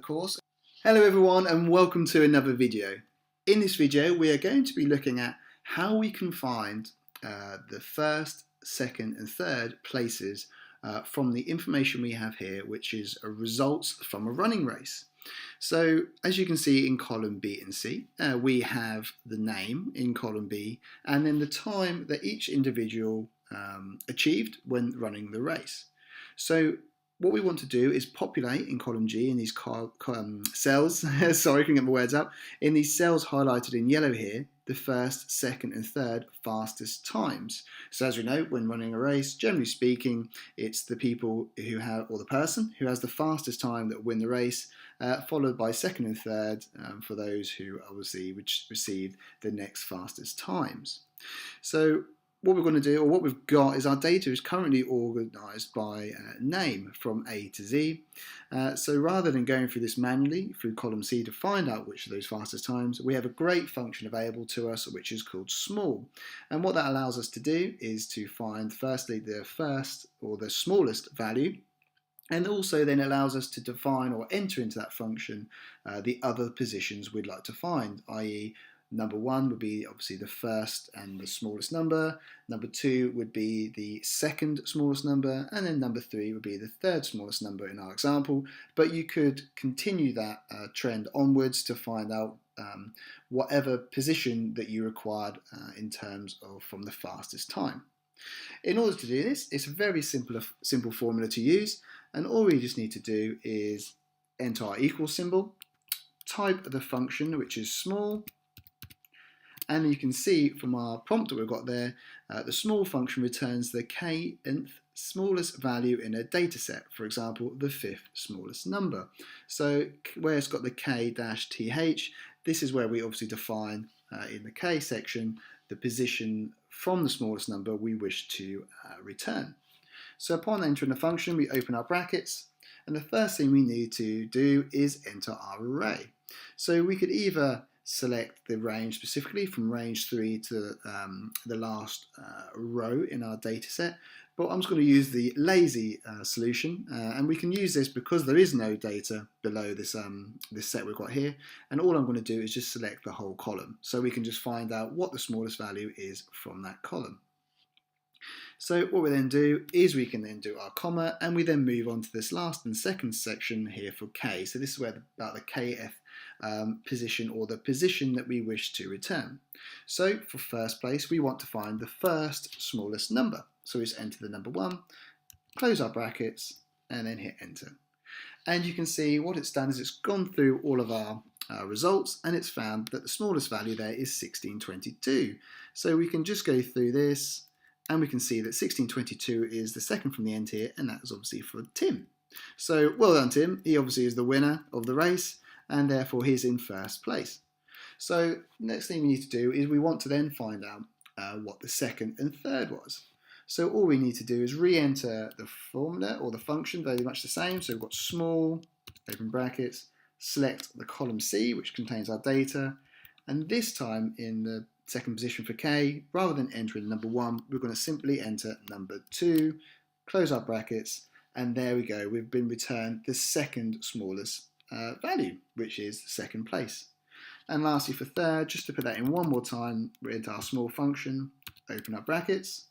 course. Hello everyone and welcome to another video. In this video we are going to be looking at how we can find the first, second and third places from the information we have here, which is results from a running race. So as you can see in column B and C, we have the name in column B and then the time that each individual achieved when running the race. So what we want to do is populate in column G in these cells, sorry, I can get my words up, in these cells highlighted in yellow here, the first, second and third fastest times. So as we know, when running a race, generally speaking, it's the people who have, or the person who has the fastest time that win the race, followed by second and third for those who obviously receive the next fastest times. So what we're going to do, or what we've got, is our data is currently organised by name from A to Z. So rather than going through this manually through column C to find out which of those fastest times, we have a great function available to us which is called small. And what that allows us to do is to find firstly the first or the smallest value, and also then allows us to define or enter into that function the other positions we'd like to find, i.e. number 1 would be obviously the first and the smallest number, number 2 would be the second smallest number, and then number 3 would be the third smallest number in our example. But you could continue that trend onwards to find out whatever position that you required in terms of from the fastest time. In order to do this, it's a very simple formula to use, and all we just need to do is enter our equal symbol, type the function which is small, and you can see from our prompt that we've got there, the small function returns the kth smallest value in a data set, for example, the 5th smallest number. So where it's got the k-th, this is where we obviously define in the k section the position from the smallest number we wish to return. So upon entering the function, we open our brackets, and the first thing we need to do is enter our array. So we could either select the range specifically from range 3 to the last row in our data set, but I'm just going to use the lazy solution, and we can use this because there is no data below this set we've got here, and all I'm going to do is just select the whole column, so we can just find out what the smallest value is from that column. So what we then do is we can then do our comma, and we then move on to this last and second section here for k. So this is where about the kth position, or the position that we wish to return. So for first place, we want to find the first smallest number. So we just enter the number 1, close our brackets, and then hit enter. And you can see what it's done is it's gone through all of our results, and it's found that the smallest value there is 1622. So we can just go through this, and we can see that 1622 is the second from the end here, and that is obviously for Tim. So well done, Tim. He obviously is the winner of the race, and therefore he's in first place. So next thing we need to do is we want to then find out what the second and third was. So all we need to do is re-enter the formula or the function, very much the same. So we've got small, open brackets, select the column C, which contains our data, and this time in the second position for k, rather than entering number 1, we're going to simply enter number 2, close our brackets, and there we go, we've been returned the second smallest value, which is second place. And lastly for third, just to put that in one more time, we enter our small function, open our brackets,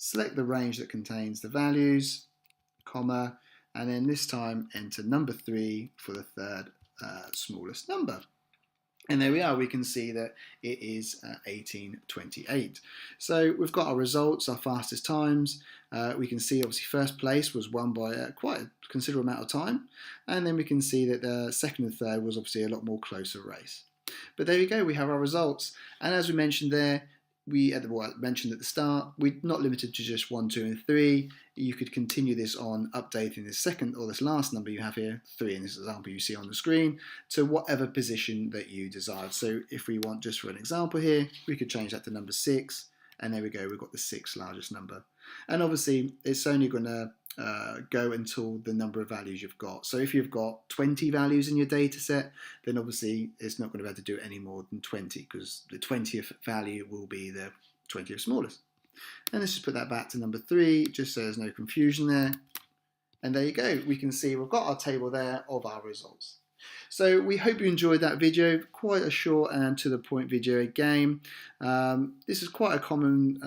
select the range that contains the values, comma, and then this time enter number 3 for the third smallest number. And there we are, we can see that it is 1828. So we've got our results, our fastest times. We can see obviously first place was won by quite a considerable amount of time. And then we can see that the second and third was obviously a lot more closer race. But there we go, we have our results. And as we mentioned there, mentioned at the start, we're not limited to just 1, 2 and 3. You could continue this on updating this second or this last number you have here, 3 in this example you see on the screen, to whatever position that you desire. So if we want, just for an example here, we could change that to number 6, and there we go, we've got the 6th largest number. And obviously it's only going to go until the number of values you've got. So if you've got 20 values in your data set, then obviously it's not going to be able to do any more than 20, because the 20th value will be the 20th smallest. And let's just put that back to number 3, just so there's no confusion there. And there you go, we can see we've got our table there of our results. So we hope you enjoyed that video, quite a short and to the point video game. This is quite a common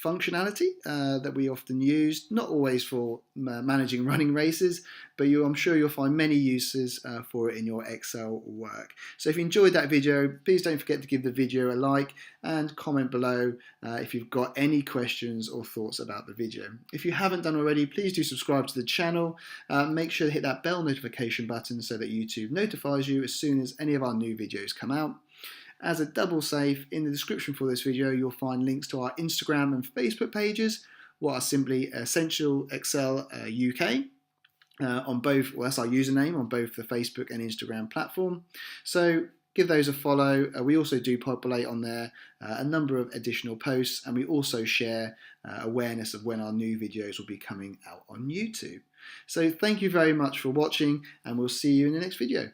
functionality that we often use, not always for managing running races, but I'm sure you'll find many uses for it in your Excel work. So if you enjoyed that video, please don't forget to give the video a like and comment below if you've got any questions or thoughts about the video. If you haven't done already, please do subscribe to the channel. Make sure to hit that bell notification button so that YouTube notifies you as soon as any of our new videos come out. As a double save, in the description for this video you'll find links to our Instagram and Facebook pages, what are simply Essential Excel UK. On both, well, that's our username on both the Facebook and Instagram platform. So give those a follow. We also do populate on there a number of additional posts, and we also share awareness of when our new videos will be coming out on YouTube. So thank you very much for watching, and we'll see you in the next video.